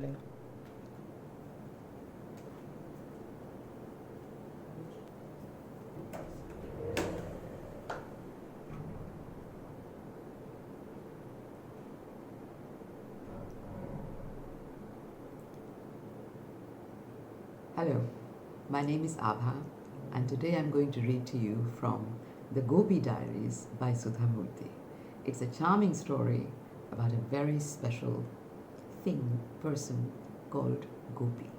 rolling. Hello, my name is Abha, and today I'm going to read to you from the Gopi Diaries by Sudha Murty. It's a charming story about a very special person called Gopi,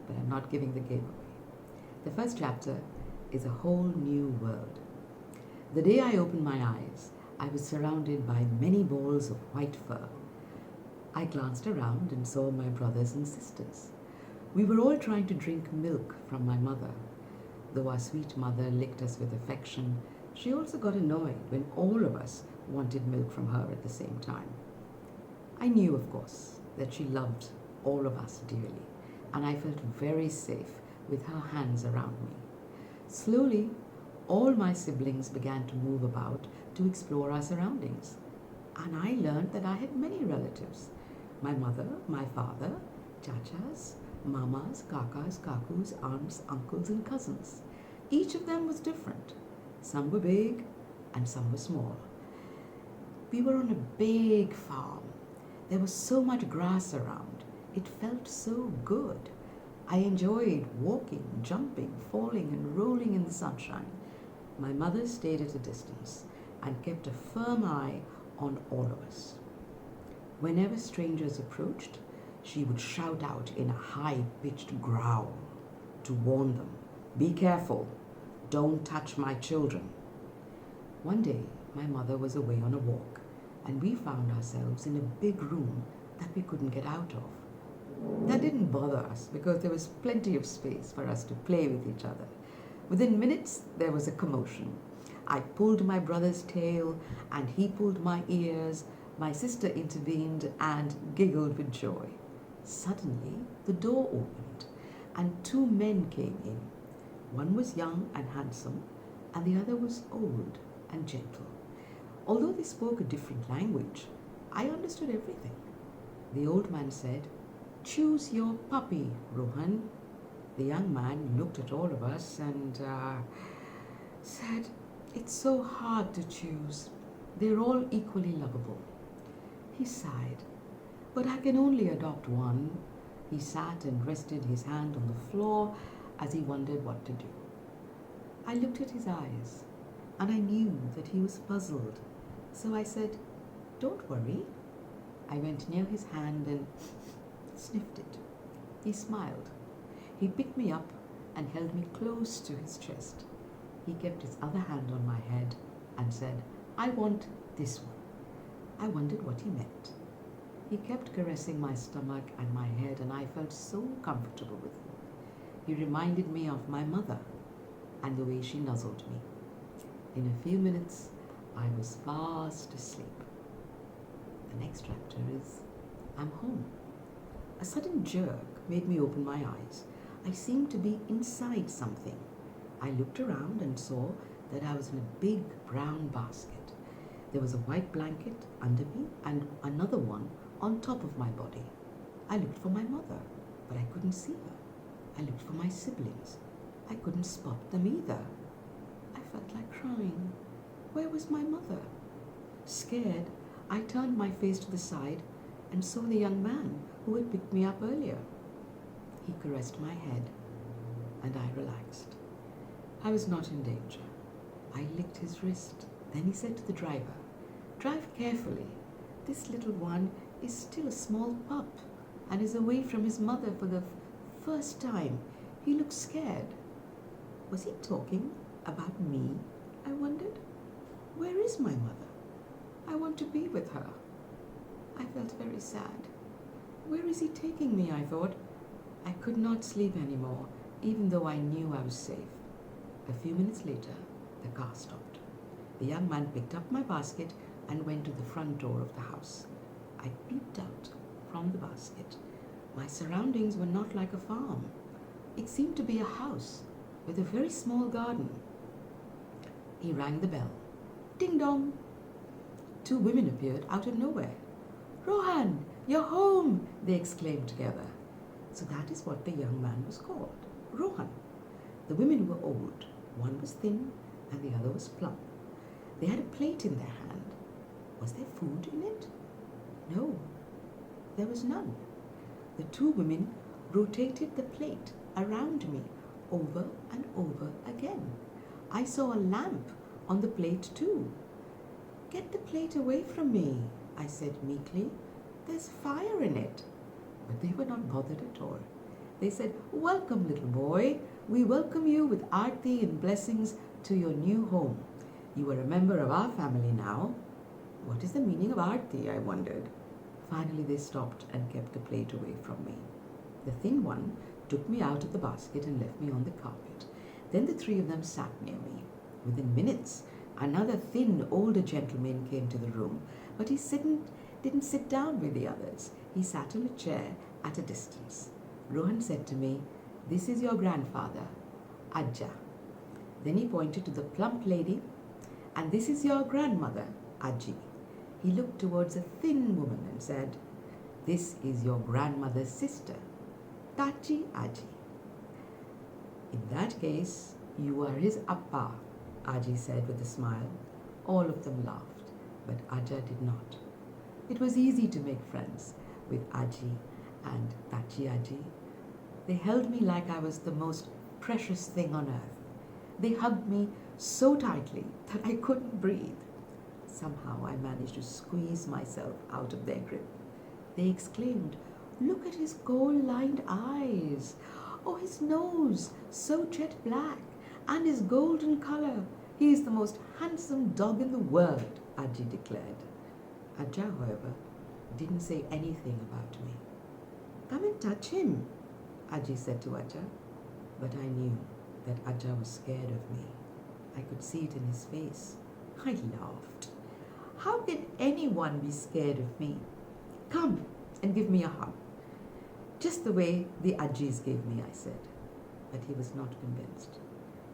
but I'm not giving the game away. The first chapter is a whole new world. The day I opened my eyes, I was surrounded by many balls of white fur. I glanced around and saw my brothers and sisters. We were all trying to drink milk from my mother. Though our sweet mother licked us with affection, she also got annoyed when all of us wanted milk from her at the same time. I knew, of course, that she loved all of us dearly, and I felt very safe with her hands around me. Slowly, all my siblings began to move about to explore our surroundings, and I learned that I had many relatives. My mother, my father, chachas, mamas, kakas, kakus, aunts, uncles, and cousins. Each of them was different. Some were big and some were small. We were on a big farm. There was so much grass around. It felt so good. I enjoyed walking, jumping, falling, and rolling in the sunshine. My mother stayed at a distance and kept a firm eye on all of us. Whenever strangers approached, she would shout out in a high-pitched growl to warn them, "Be careful, don't touch my children." One day, my mother was away on a walk, and we found ourselves in a big room that we couldn't get out of. That didn't bother us because there was plenty of space for us to play with each other. Within minutes, there was a commotion. I pulled my brother's tail, and he pulled my ears. My sister intervened and giggled with joy. Suddenly, the door opened, and two men came in. One was young and handsome, and the other was old and gentle. Although they spoke a different language, I understood everything. The old man said, "Choose your puppy, Rohan." The young man looked at all of us and said, "It's so hard to choose. They're all equally lovable." He sighed, "But I can only adopt one." He sat and rested his hand on the floor as he wondered what to do. I looked at his eyes, and I knew that he was puzzled. So I said, "Don't worry." I went near his hand and sniffed it. He smiled. He picked me up and held me close to his chest. He kept his other hand on my head and said, "I want this one." I wondered what he meant. He kept caressing my stomach and my head, and I felt so comfortable with him. He reminded me of my mother and the way she nuzzled me. In a few minutes, I was fast asleep. The next chapter is I'm home. A sudden jerk made me open my eyes. I seemed to be inside something. I looked around and saw that I was in a big brown basket. There was a white blanket under me and another one on top of my body. I looked for my mother, but I couldn't see her. I looked for my siblings. I couldn't spot them either. I felt like crying. Where was my mother? Scared, I turned my face to the side and saw the young man who had picked me up earlier. He caressed my head, and I relaxed. I was not in danger. I licked his wrist. Then he said to the driver, "Drive carefully. This little one is still a small pup and is away from his mother for the first time. He looks scared." Was he talking about me? I wondered. Where is my mother? I want to be with her. I felt very sad. Where is he taking me? I thought. I could not sleep anymore, even though I knew I was safe. A few minutes later, the car stopped. The young man picked up my basket and went to the front door of the house. I peeped out from the basket. My surroundings were not like a farm. It seemed to be a house with a very small garden. He rang the bell. Ding dong! Two women appeared out of nowhere. "Rohan, You're home, they exclaimed together. So that is what the young man was called, Rohan. The women were old. One was thin and the other was plump. They had a plate in their hand. Was there food in it? No, there was none. The two women rotated the plate around me over and over again. I saw a lamp on the plate too. Get the plate away from me, I said meekly. There's fire in it. But they were not bothered at all. They said, welcome, little boy. We welcome you with aarti and blessings to your new home. You are a member of our family now. What is the meaning of aarti, I wondered. Finally, they stopped and kept the plate away from me. The thin one took me out of the basket and left me on the carpet. Then the three of them sat near me. Within minutes, another thin, older gentleman came to the room, but he didn't sit down with the others. He sat on a chair at a distance. Rohan said to me, this is your grandfather, Ajja. Then he pointed to the plump lady, and this is your grandmother, Aji. He looked towards a thin woman and said, this is your grandmother's sister, Tachi Aji. In that case, you are his appa, Aji said with a smile. All of them laughed, but Ajja did not. It was easy to make friends with Aji and Tachi Aji. They held me like I was the most precious thing on earth. They hugged me so tightly that I couldn't breathe. Somehow I managed to squeeze myself out of their grip. They exclaimed, look at his gold-lined eyes. Oh, his nose, so jet black, and his golden color. He is the most handsome dog in the world, Aji declared. Ajja, however, didn't say anything about me. Come and touch him, Aji said to Ajja. But I knew that Ajja was scared of me. I could see it in his face. I laughed. How can anyone be scared of me? Come and give me a hug. Just the way the Ajis gave me, I said. But he was not convinced.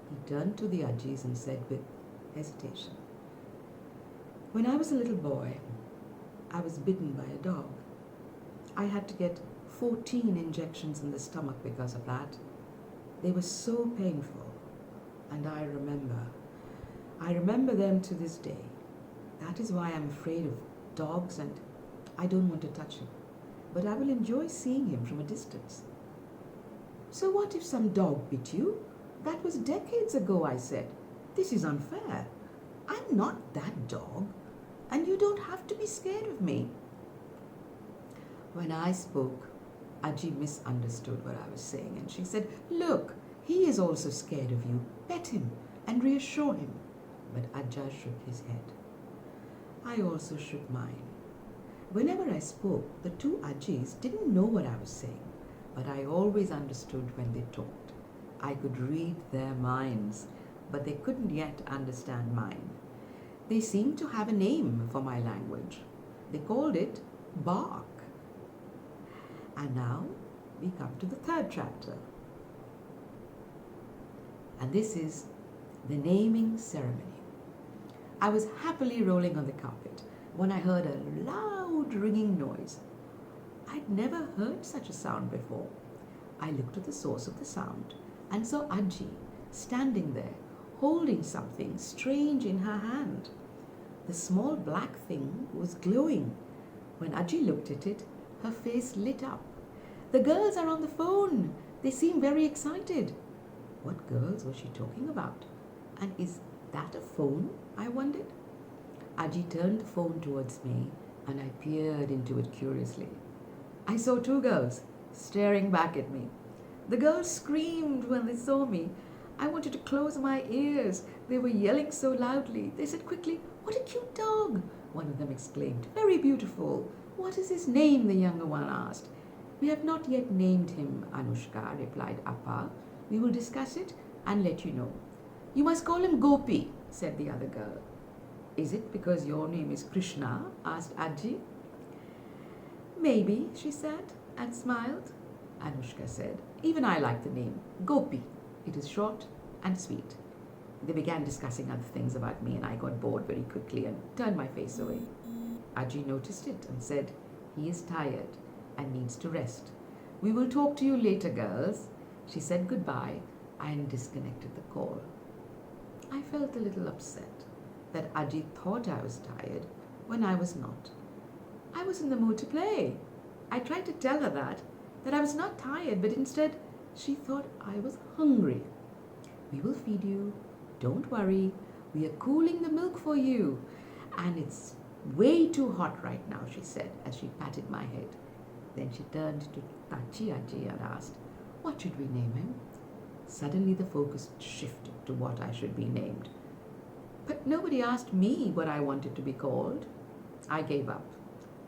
He turned to the Ajis and said with hesitation, when I was a little boy, I was bitten by a dog. I had to get 14 injections in the stomach because of that. They were so painful, and I remember them to this day. That is why I'm afraid of dogs and I don't want to touch him. But I will enjoy seeing him from a distance. So what if some dog bit you? That was decades ago, I said. This is unfair. I'm not that dog, and you don't have to be scared of me. When I spoke, Aji misunderstood what I was saying, and she said, look, he is also scared of you. Pet him and reassure him. But Ajja shook his head. I also shook mine. Whenever I spoke, the two Ajis didn't know what I was saying, but I always understood when they talked. I could read their minds, but they couldn't yet understand mine. They seemed to have a name for my language. They called it bark. And now we come to the third chapter. And this is the naming ceremony. I was happily rolling on the carpet when I heard a loud ringing noise. I'd never heard such a sound before. I looked at the source of the sound and saw Aji standing there, holding something strange in her hand. The small black thing was glowing. When Aji looked at it, her face lit up. The girls are on the phone. They seem very excited. What girls was she talking about? And is that a phone? I wondered. Aji turned the phone towards me and I peered into it curiously. I saw two girls staring back at me. The girls screamed when they saw me. I wanted to close my ears. They were yelling so loudly. They said quickly, "What a cute dog!" One of them exclaimed, "Very beautiful." "What is his name?" the younger one asked. "We have not yet named him, Anushka," replied Appa. "We will discuss it and let you know." "You must call him Gopi," said the other girl. "Is it because your name is Krishna?" asked Aji. "Maybe," she said and smiled. Anushka said, "Even I like the name, Gopi. It is short and sweet." They began discussing other things about me and I got bored very quickly and turned my face away. Aji noticed it and said, He is tired and needs to rest. We will talk to you later, girls. She said goodbye and disconnected the call. I felt a little upset that Aji thought I was tired when I was not. I was in the mood to play. I tried to tell her that I was not tired, but instead she thought I was hungry. We will feed you. Don't worry. We are cooling the milk for you. And it's way too hot right now, she said as she patted my head. Then she turned to Tachi Aji and asked, what should we name him? Suddenly the focus shifted to what I should be named. But nobody asked me what I wanted to be called. I gave up,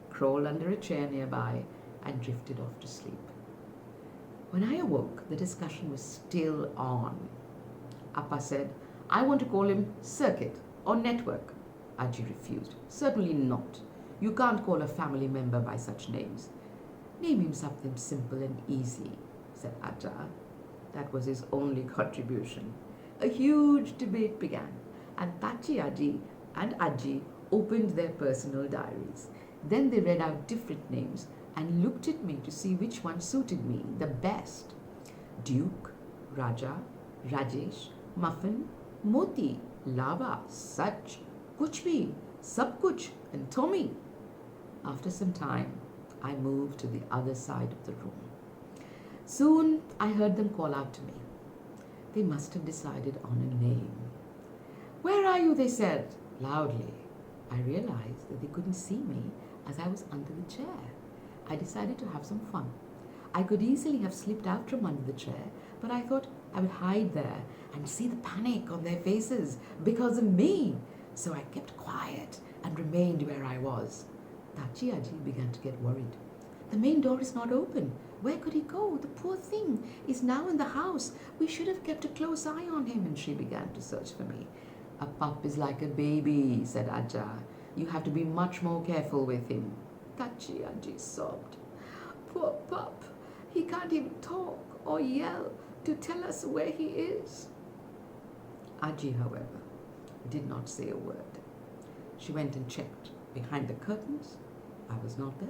crawled under a chair nearby, and drifted off to sleep. When I awoke, the discussion was still on. Appa said, I want to call him Circuit or Network. Aji refused. Certainly not. You can't call a family member by such names. Name him something simple and easy, said Aja. That was his only contribution. A huge debate began, and Tachi Aji and Aji opened their personal diaries. Then they read out different names and looked at me to see which one suited me the best. Duke, Raja, Rajesh, Muffin, Moti, Lava, Sach, Kuch Bhi, Sab Kuch, and Tommy. After some time, I moved to the other side of the room. Soon, I heard them call out to me. They must have decided on a name. Where are you? They said loudly. I realized that they couldn't see me as I was under the chair. I decided to have some fun. I could easily have slipped out from under the chair, but I thought I would hide there and see the panic on their faces because of me. So I kept quiet and remained where I was. Tachi Aji began to get worried. The main door is not open. Where could he go? The poor thing is now in the house. We should have kept a close eye on him. And she began to search for me. A pup is like a baby, said Aja. You have to be much more careful with him. Tachi Aji sobbed. Poor pup. He can't even talk or yell to tell us where he is. Aji, however, did not say a word. She went and checked behind the curtains. I was not there.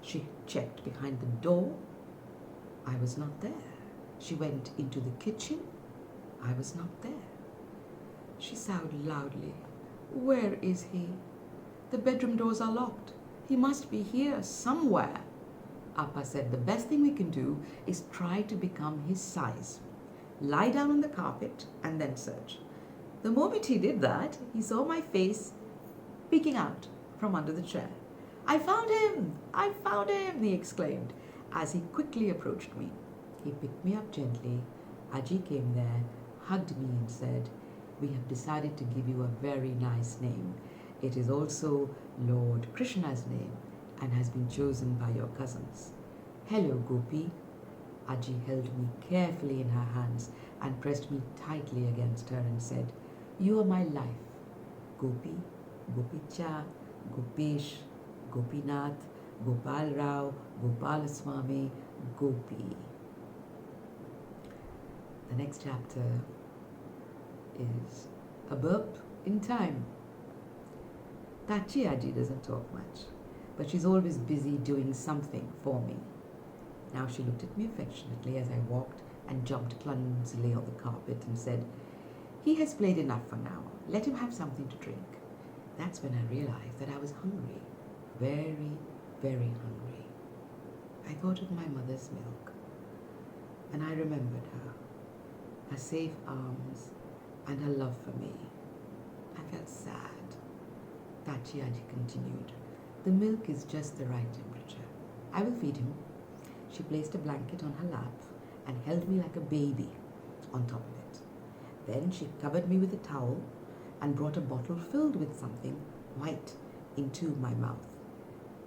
She checked behind the door. I was not there. She went into the kitchen. I was not there. She sobbed loudly. Where is he? The bedroom doors are locked. He must be here somewhere. Appa said the best thing we can do is try to become his size. Lie down on the carpet and then search. The moment he did that, he saw my face peeking out from under the chair. I found him! I found him! He exclaimed as he quickly approached me. He picked me up gently. Aji came there, hugged me and said, we have decided to give you a very nice name. It is also Lord Krishna's name and has been chosen by your cousins. Hello, Gopi. Aji held me carefully in her hands and pressed me tightly against her and said, you are my life. Gopi, Gopicha, Gopesh, Gopinath, Gopal Rao, Gopalaswamy, Gopi. The next chapter is A Burp in Time. Tachi Aji doesn't talk much, but she's always busy doing something for me. Now she looked at me affectionately as I walked and jumped clumsily on the carpet and said, he has played enough for now. Let him have something to drink. That's when I realized that I was hungry. Very, very hungry. I thought of my mother's milk, and I remembered her safe arms, and her love for me. I felt sad. Tachi Aji continued, the milk is just the right temperature. I will feed him. She placed a blanket on her lap and held me like a baby on top of it. Then she covered me with a towel and brought a bottle filled with something white into my mouth.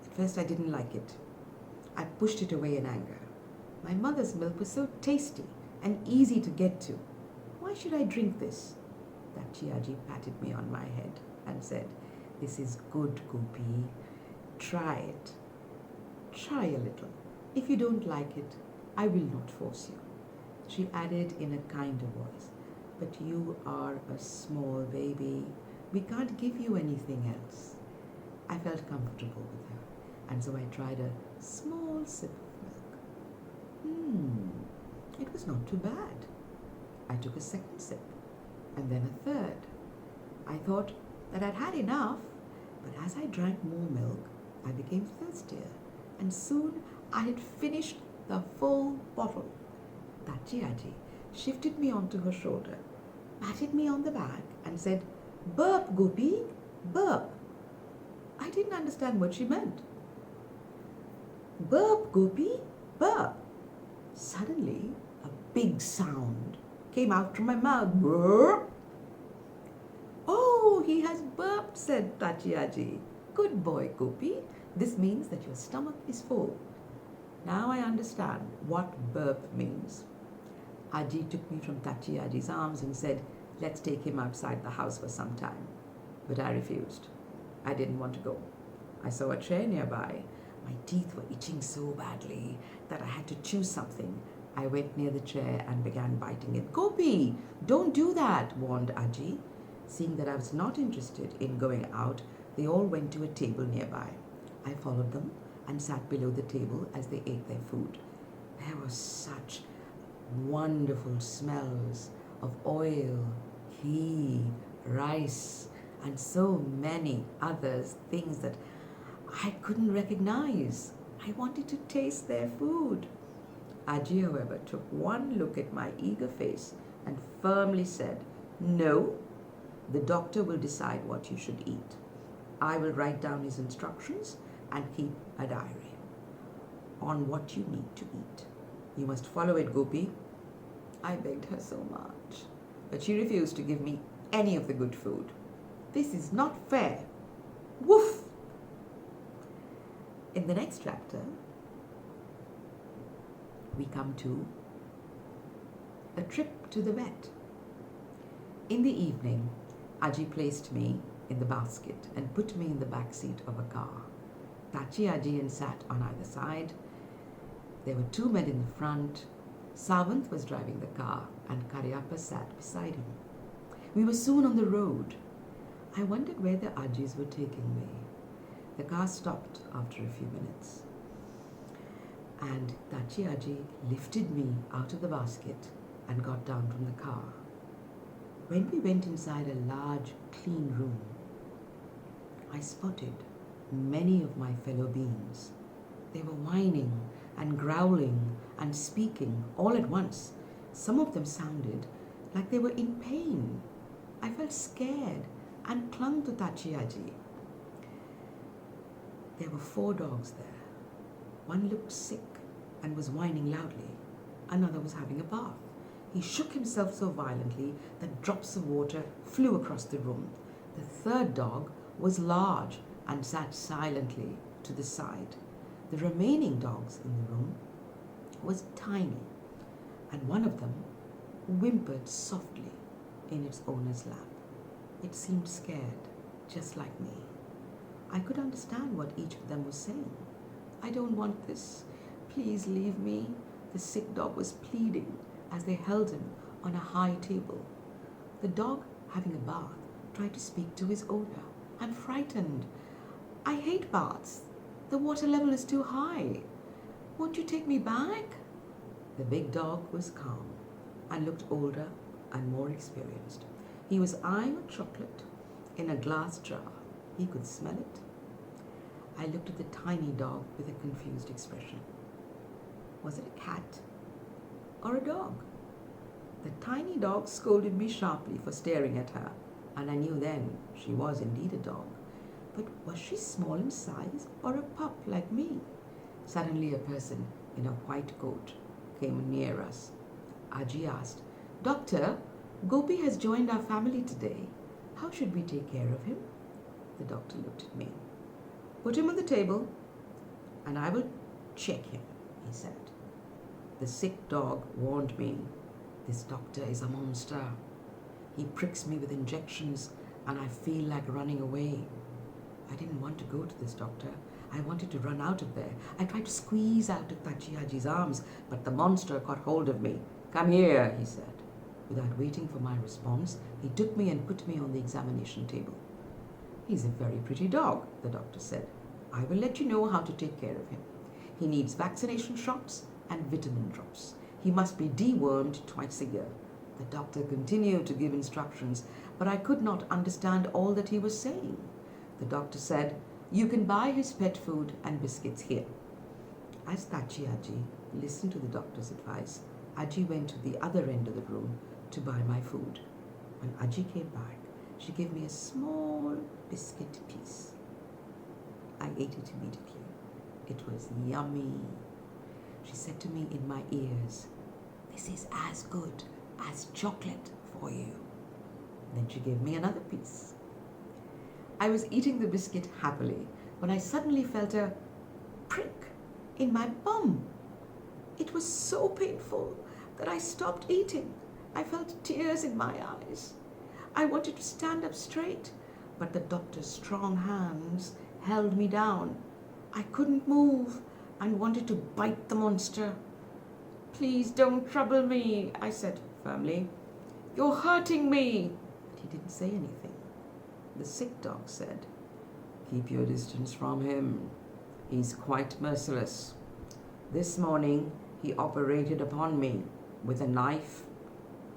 At first I didn't like it. I pushed it away in anger. My mother's milk was so tasty and easy to get to. Why should I drink this? Tachi Aji patted me on my head and said, this is good, Gopi. Try it. Try a little. If you don't like it, I will not force you. She added in a kinder voice, but you are a small baby. We can't give you anything else. I felt comfortable with her. and so I tried a small sip of milk. It was not too bad. I took a second sip, and then a third. I thought that I'd had enough, but as I drank more milk, I became thirstier, and soon I had finished the full bottle. Tachi shifted me onto her shoulder, patted me on the back, and said, "Burp, Goopy, burp." I didn't understand what she meant. "Burp, Goopy, burp." Suddenly, a big sound came out from my mouth. Burp. "Oh, he has burped," said Tachi. "Good boy, Goopy. This means that your stomach is full." Now I understand what burp means. Aji took me from Tachi's arms and said, "Let's take him outside the house for some time." But I refused. I didn't want to go. I saw a chair nearby. My teeth were itching so badly that I had to chew something. I went near the chair and began biting it. "Gopi, don't do that," warned Aji. Seeing that I was not interested in going out, they all went to a table nearby. I followed them and sat below the table as they ate their food. There were such wonderful smells of oil, ghee, rice, and so many others, things that I couldn't recognize. I wanted to taste their food. Aji, however, took one look at my eager face and firmly said, "No, the doctor will decide what you should eat. I will write down his instructions and keep a diary on what you need to eat. You must follow it, Gopi." I begged her so much, but she refused to give me any of the good food. "This is not fair." Woof! In the next chapter, we come to a trip to the vet. In the evening, Aji placed me in the basket and put me in the back seat of a car. Tachi sat on either side. There were two men in the front. Savant was driving the car and Karyappa sat beside him. We were soon on the road. I wondered where the Ajis were taking me. The car stopped after a few minutes, and Tachi lifted me out of the basket and got down from the car. When we went inside a large, clean room, I spotted many of my fellow beings. They were whining and growling and speaking all at once. Some of them sounded like they were in pain. I felt scared and clung to Tachi. There were 4 dogs there. One looked sick and was whining loudly. Another was having a bath. He shook himself so violently that drops of water flew across the room. The 3rd dog was large and sat silently to the side. The remaining dogs in the room was tiny, and one of them whimpered softly in its owner's lap. It seemed scared, just like me. I could understand what each of them was saying. "I don't want this. Please leave me," the sick dog was pleading as they held him on a high table. The dog, having a bath, tried to speak to his owner. "I'm frightened. I hate baths. The water level is too high. Won't you take me back?" The big dog was calm and looked older and more experienced. He was eyeing a chocolate in a glass jar. He could smell it. I looked at the tiny dog with a confused expression. Was it a cat or a dog? The tiny dog scolded me sharply for staring at her, and I knew then she was indeed a dog. But was she small in size or a pup like me? Suddenly a person in a white coat came near us. Aji asked, "Doctor, Gopi has joined our family today. How should we take care of him?" The doctor looked at me. "Put him on the table and I will check him," he said. The sick dog warned me, "This doctor is a monster. He pricks me with injections and I feel like running away." I didn't want to go to this doctor. I wanted to run out of there. I tried to squeeze out of Tachi's arms, but the monster caught hold of me. "Come here," he said. Without waiting for my response, he took me and put me on the examination table. "He's a very pretty dog," the doctor said. I will let you know how to take care of him. He needs vaccination shots and vitamin drops. He must be dewormed twice a year. The doctor continued to give instructions, but I could not understand all that he was saying. The doctor said, "You can buy his pet food and biscuits here." As Tachi Aji listened to the doctor's advice, Aji went to the other end of the room to buy my food. When Aji came back, she gave me a small biscuit piece. I ate it immediately. It was yummy. She said to me in my ears, "This is as good as chocolate for you." Then she gave me another piece. I was eating the biscuit happily when I suddenly felt a prick in my bum. It was so painful that I stopped eating. I felt tears in my eyes. I wanted to stand up straight, but the doctor's strong hands held me down. I couldn't move and wanted to bite the monster. "Please don't trouble me," I said firmly. "You're hurting me." But he didn't say anything. The sick dog said, "Keep your distance from him. He's quite merciless. This morning he operated upon me with a knife.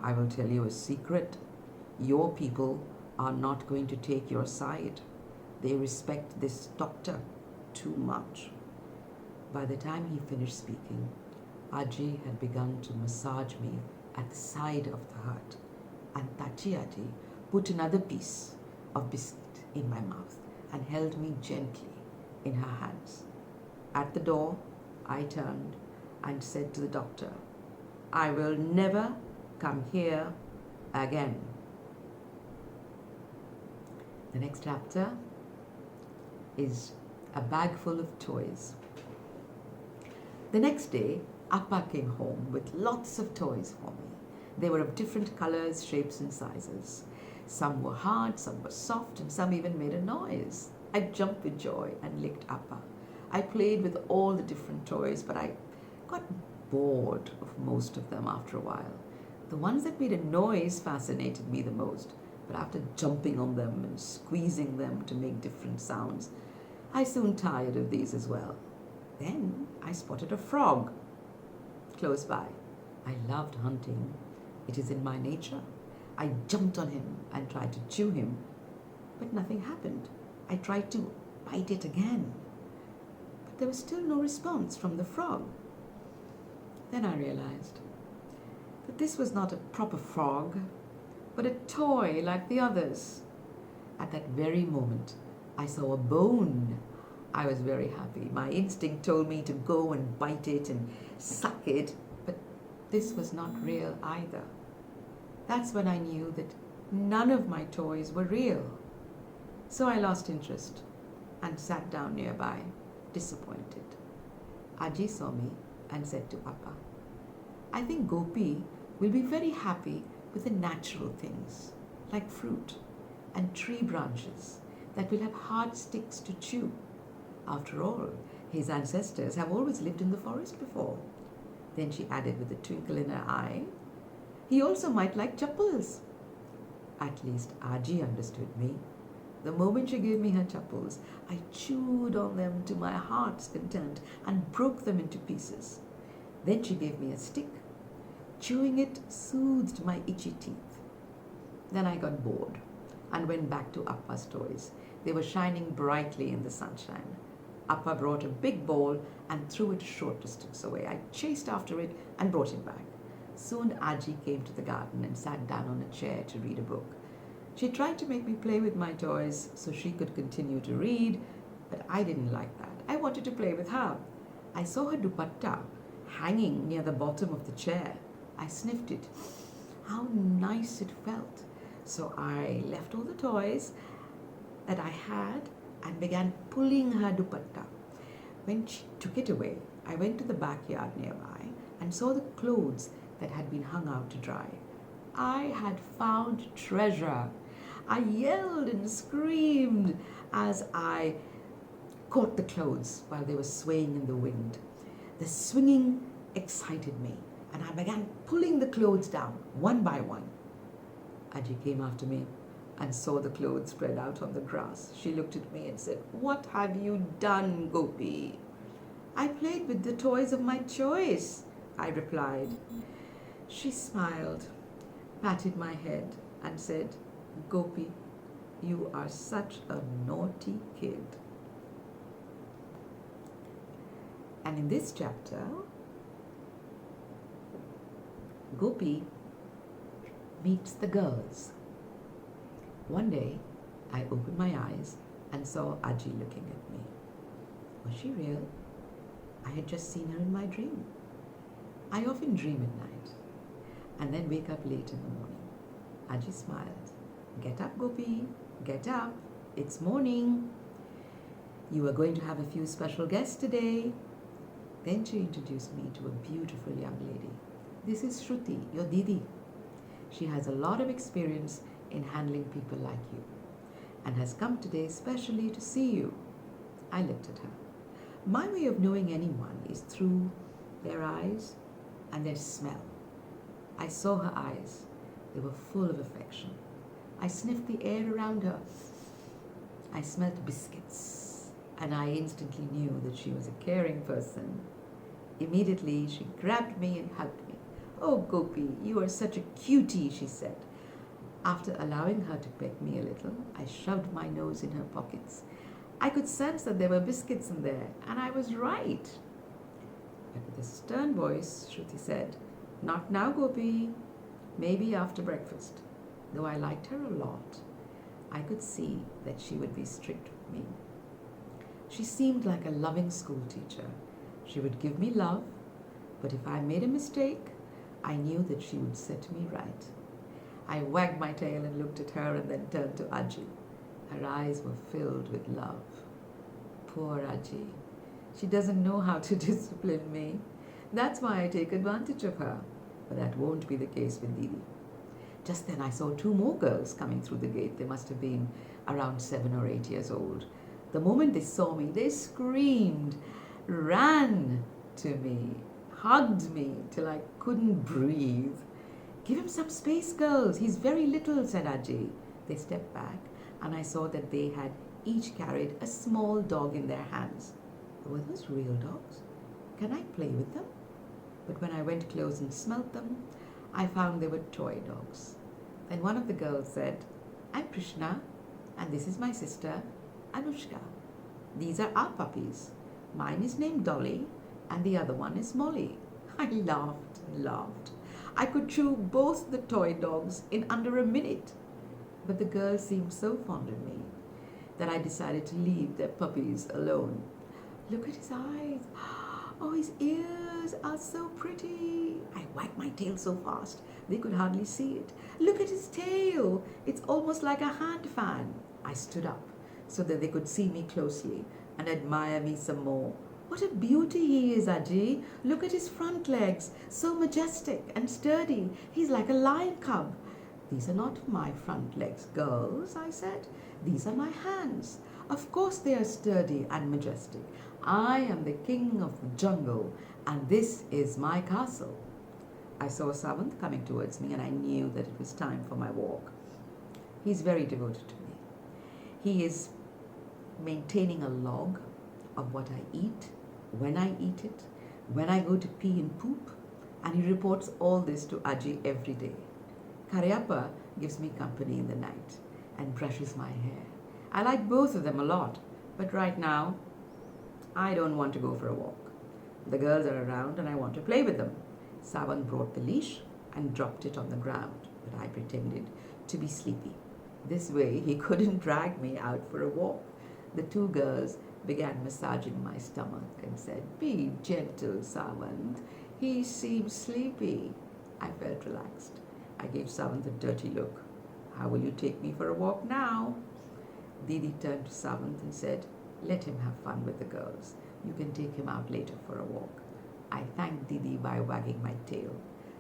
I will tell you a secret. Your people are not going to take your side. They respect this doctor too much." By the time he finished speaking, Aji had begun to massage me at the side of the hut, and Tachi Aji put another piece of biscuit in my mouth and held me gently in her hands. At the door, I turned and said to the doctor, "I will never come here again." The next chapter is a bag full of toys. The next day, Appa came home with lots of toys for me. They were of different colors, shapes, and sizes. Some were hard, some were soft, and some even made a noise. I jumped with joy and licked Appa. I played with all the different toys, but I got bored of most of them after a while. The ones that made a noise fascinated me the most, but after jumping on them and squeezing them to make different sounds, I soon tired of these as well. Then I spotted a frog close by. I loved hunting. It is in my nature. I jumped on him and tried to chew him, but nothing happened. I tried to bite it again, but there was still no response from the frog. Then I realized that this was not a proper frog, but a toy like the others. At that very moment, I saw a bone. I was very happy. My instinct told me to go and bite it and suck it, but this was not real either. That's when I knew that none of my toys were real. So I lost interest and sat down nearby, disappointed. Aji saw me and said to Appa, "I think Gopi will be very happy with the natural things, like fruit and tree branches that will have hard sticks to chew. After all, his ancestors have always lived in the forest before." Then she added with a twinkle in her eye, "He also might like chappals." At least Aji understood me. The moment she gave me her chappals, I chewed on them to my heart's content and broke them into pieces. Then she gave me a stick. Chewing it soothed my itchy teeth. Then I got bored and went back to Appa's toys. They were shining brightly in the sunshine. Appa brought a big ball and threw it a short distance away. I chased after it and brought it back. Soon Aji came to the garden and sat down on a chair to read a book. She tried to make me play with my toys so she could continue to read, but I didn't like that. I wanted to play with her. I saw her dupatta hanging near the bottom of the chair. I sniffed it. How nice it felt. So I left all the toys that I had and began pulling her dupatta. When she took it away, I went to the backyard nearby and saw the clothes that had been hung out to dry. I had found treasure. I yelled and screamed as I caught the clothes while they were swaying in the wind. The swinging excited me, and I began pulling the clothes down one by one. Aji came after me. and saw the clothes spread out on the grass. She looked at me and said, "What have you done, Gopi?" "I played with the toys of my choice," I replied. She smiled, patted my head, and said, "Gopi, you are such a naughty kid." And in this chapter, Gopi meets the girls. One day, I opened my eyes and saw Aji looking at me. Was she real? I had just seen her in my dream. I often dream at night and then wake up late in the morning. Aji smiled. "Get up, Gopi. Get up. It's morning. You are going to have a few special guests today." Then she introduced me to a beautiful young lady. "This is Shruti, your Didi. She has a lot of experience in handling people like you and has come today specially to see you." I looked at her. My way of knowing anyone is through their eyes and their smell. I saw her eyes. They were full of affection. I sniffed the air around her. I smelt biscuits, and I instantly knew that she was a caring person. Immediately, she grabbed me and hugged me. "Oh, Gopi, you are such a cutie," she said. After allowing her to peck me a little, I shoved my nose in her pockets. I could sense that there were biscuits in there, and I was right. But with a stern voice, Shruti said, "Not now, Gopi. Maybe after breakfast." Though I liked her a lot, I could see that she would be strict with me. She seemed like a loving school teacher. She would give me love, but if I made a mistake, I knew that she would set me right. I wagged my tail and looked at her and then turned to Aji. Her eyes were filled with love. Poor Aji. She doesn't know how to discipline me. That's why I take advantage of her. But that won't be the case with Didi. Just then I saw two more girls coming through the gate. They must have been around 7 or 8 years old. The moment they saw me, they screamed, ran to me, hugged me till I couldn't breathe. "Give him some space, girls. He's very little," said Aji. They stepped back, and I saw that they had each carried a small dog in their hands. Were those real dogs? Can I play with them? But when I went close and smelt them, I found they were toy dogs. Then one of the girls said, "I'm Krishna, and this is my sister, Anushka. These are our puppies. Mine is named Dolly, and the other one is Molly." I laughed and laughed. I could chew both the toy dogs in under a minute. But the girls seemed so fond of me that I decided to leave their puppies alone. "Look at his eyes. Oh, his ears are so pretty." I wagged my tail so fast they could hardly see it. "Look at his tail. It's almost like a hand fan." I stood up so that they could see me closely and admire me some more. "What a beauty he is, Aji. Look at his front legs, so majestic and sturdy. He's like a lion cub." "These are not my front legs, girls," I said. "These are my hands. Of course they are sturdy and majestic. I am the king of the jungle, and this is my castle." I saw Savant coming towards me, and I knew that it was time for my walk. He's very devoted to me. He is maintaining a log of what I eat, when I eat it, when I go to pee and poop, and he reports all this to Aji every day. Karyappa gives me company in the night and brushes my hair. I like both of them a lot, but right now, I don't want to go for a walk. The girls are around and I want to play with them. Savan brought the leash and dropped it on the ground, but I pretended to be sleepy. This way, he couldn't drag me out for a walk. The two girls began massaging my stomach and said, "Be gentle, Savant. He seems sleepy." I felt relaxed. I gave Savant a dirty look. "How will you take me for a walk now?" Didi turned to Savant and said, "Let him have fun with the girls. You can take him out later for a walk." I thanked Didi by wagging my tail.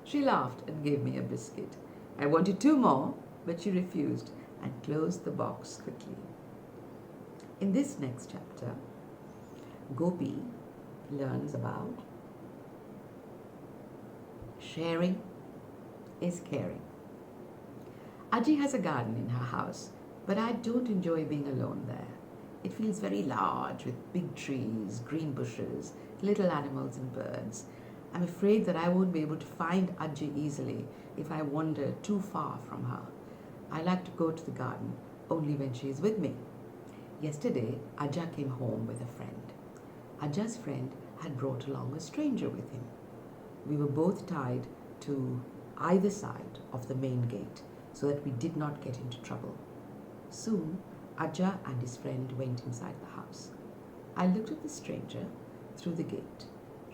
She laughed and gave me a biscuit. I wanted 2 more, but she refused and closed the box quickly. In this next chapter, Gopi learns about sharing is caring. Aji has a garden in her house, but I don't enjoy being alone there. It feels very large with big trees, green bushes, little animals and birds. I'm afraid that I won't be able to find Aji easily if I wander too far from her. I like to go to the garden only when she is with me. Yesterday, Aja came home with a friend. Aja's friend had brought along a stranger with him. We were both tied to either side of the main gate so that we did not get into trouble. Soon, Aja and his friend went inside the house. I looked at the stranger through the gate.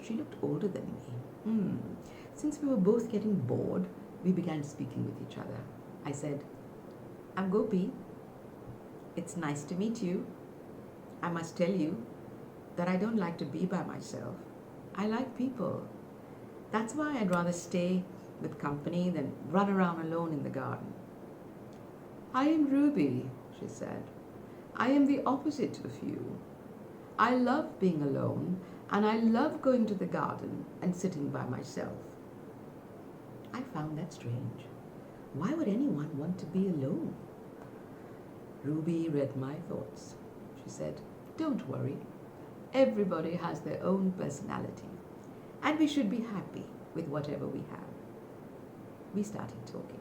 She looked older than me. Since we were both getting bored, we began speaking with each other. I said, "I'm Gopi. It's nice to meet you. I must tell you that I don't like to be by myself. I like people. That's why I'd rather stay with company than run around alone in the garden." "I am Ruby," she said. "I am the opposite of you. I love being alone, and I love going to the garden and sitting by myself." I found that strange. Why would anyone want to be alone? Ruby read my thoughts. She said, "Don't worry. Everybody has their own personality, and we should be happy with whatever we have." We started talking,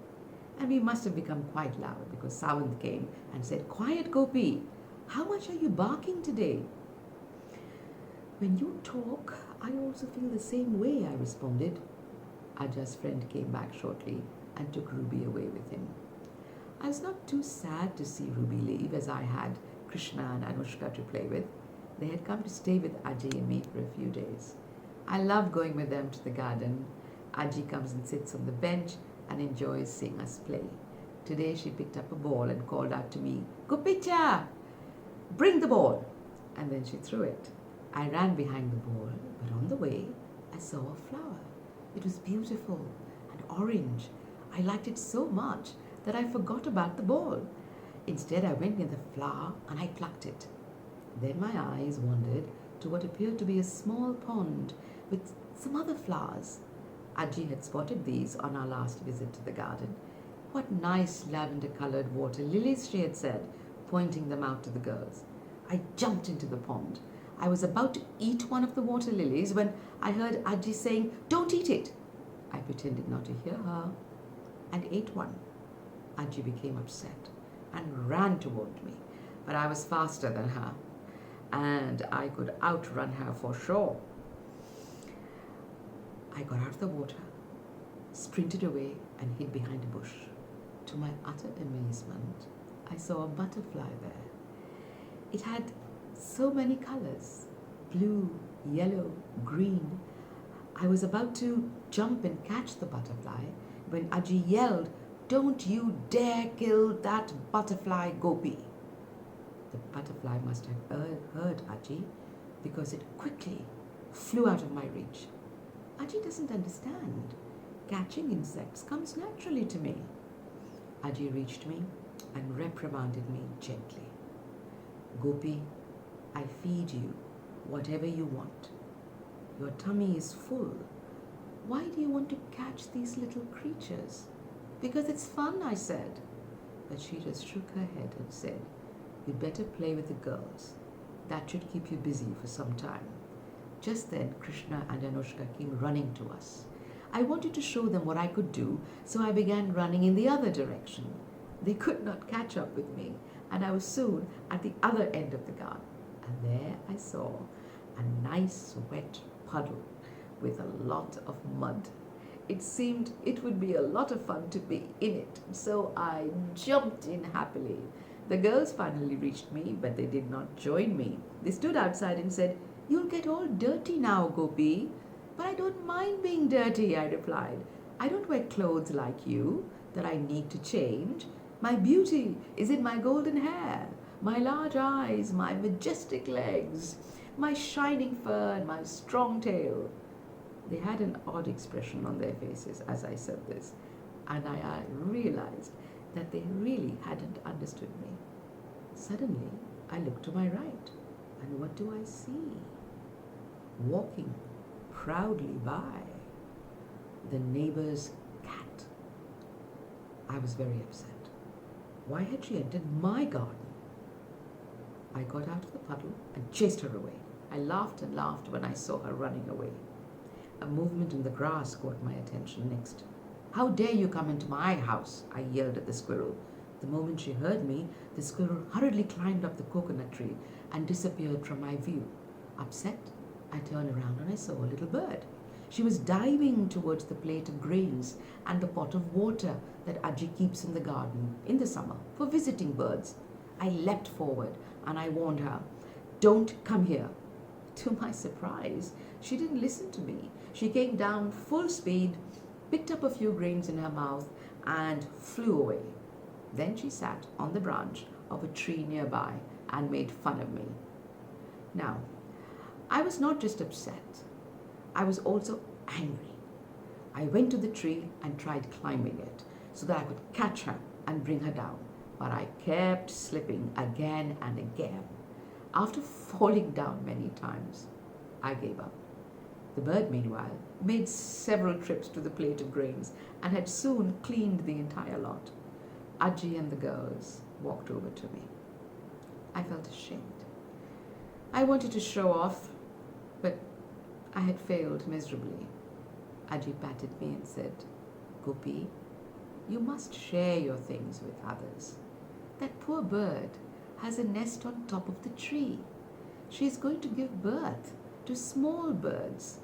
and we must have become quite loud because Sawant came and said, "Quiet, Gopi. How much are you barking today?" "When you talk, I also feel the same way," I responded. Aja's friend came back shortly and took Ruby away with him. I was not too sad to see Ruby leave, as I had Krishna and Anushka to play with. They had come to stay with Aji and me for a few days. I love going with them to the garden. Aji comes and sits on the bench and enjoys seeing us play. Today she picked up a ball and called out to me, "Gopicha, bring the ball." And then she threw it. I ran behind the ball, but on the way I saw a flower. It was beautiful and orange. I liked it so much that I forgot about the ball. Instead, I went near the flower and I plucked it. Then my eyes wandered to what appeared to be a small pond with some other flowers. Aji had spotted these on our last visit to the garden. "What nice lavender-colored water lilies," she had said, pointing them out to the girls. I jumped into the pond. I was about to eat one of the water lilies when I heard Aji saying, "Don't eat it." I pretended not to hear her and ate one. Aji became upset and ran toward me, but I was faster than her and I could outrun her for sure. I got out of the water, sprinted away and hid behind a bush. To my utter amazement, I saw a butterfly there. It had so many colors: blue, yellow, green. I was about to jump and catch the butterfly when Aji yelled, "Don't you dare kill that butterfly, Gopi." The butterfly must have heard Aji because it quickly flew out of my reach. Aji doesn't understand. Catching insects comes naturally to me. Aji reached me and reprimanded me gently. "Gopi, I feed you whatever you want. Your tummy is full. Why do you want to catch these little creatures?" "Because it's fun," I said. But she just shook her head and said, "You'd better play with the girls. That should keep you busy for some time." Just then, Krishna and Anushka came running to us. I wanted to show them what I could do, so I began running in the other direction. They could not catch up with me, and I was soon at the other end of the garden. And there I saw a nice wet puddle with a lot of mud. It seemed it would be a lot of fun to be in it, so I jumped in happily. The girls finally reached me, but they did not join me. They stood outside and said, "You'll get all dirty now, Gopi." "But I don't mind being dirty," I replied. "I don't wear clothes like you that I need to change. My beauty is in my golden hair, my large eyes, my majestic legs, my shining fur, and my strong tail." They had an odd expression on their faces as I said this, and I realized that they really hadn't understood me. Suddenly, I looked to my right, and what do I see? Walking proudly by, the neighbor's cat. I was very upset. Why had she entered my garden? I got out of the puddle and chased her away. I laughed and laughed when I saw her running away. A movement in the grass caught my attention next. How dare you come into my house? I yelled at the squirrel. The moment she heard me, the squirrel hurriedly climbed up the coconut tree and disappeared from my view. Upset, I turned around and I saw a little bird. She was diving towards the plate of grains and the pot of water that Ajji keeps in the garden in the summer for visiting birds. I leapt forward and I warned her, "Don't come here." To my surprise, she didn't listen to me. She came down full speed, picked up a few grains in her mouth and flew away. Then she sat on the branch of a tree nearby and made fun of me. Now, I was not just upset, I was also angry. I went to the tree and tried climbing it so that I could catch her and bring her down, but I kept slipping again and again. After falling down many times, I gave up. The bird, meanwhile, made several trips to the plate of grains and had soon cleaned the entire lot. Ajji and the girls walked over to me. I felt ashamed. I wanted to show off, but I had failed miserably. Ajji patted me and said, "Gopi, you must share your things with others. That poor bird has a nest on top of the tree. She is going to give birth to small birds.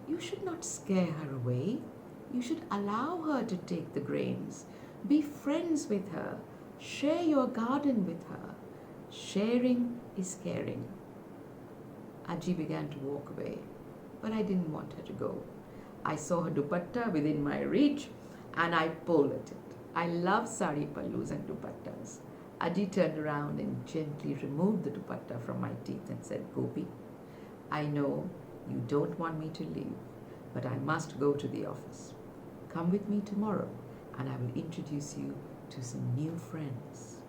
You should not scare her away. You should allow her to take the grains. Be friends with her. Share your garden with her. Sharing is caring." Ajji began to walk away, but I didn't want her to go. I saw her dupatta within my reach and I pulled at it. I love sari pallus and dupattas. Ajji turned around and gently removed the dupatta from my teeth and said, "Gopi, I know you don't want me to leave, but I must go to the office. Come with me tomorrow and I will introduce you to some new friends."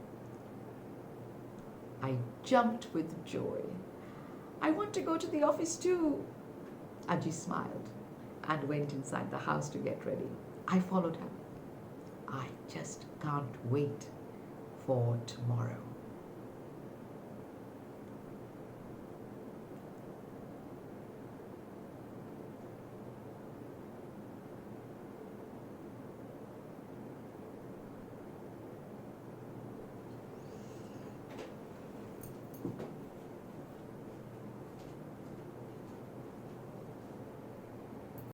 I jumped with joy. "I want to go to the office too." Ajji smiled and went inside the house to get ready. I followed her. I just can't wait for tomorrow.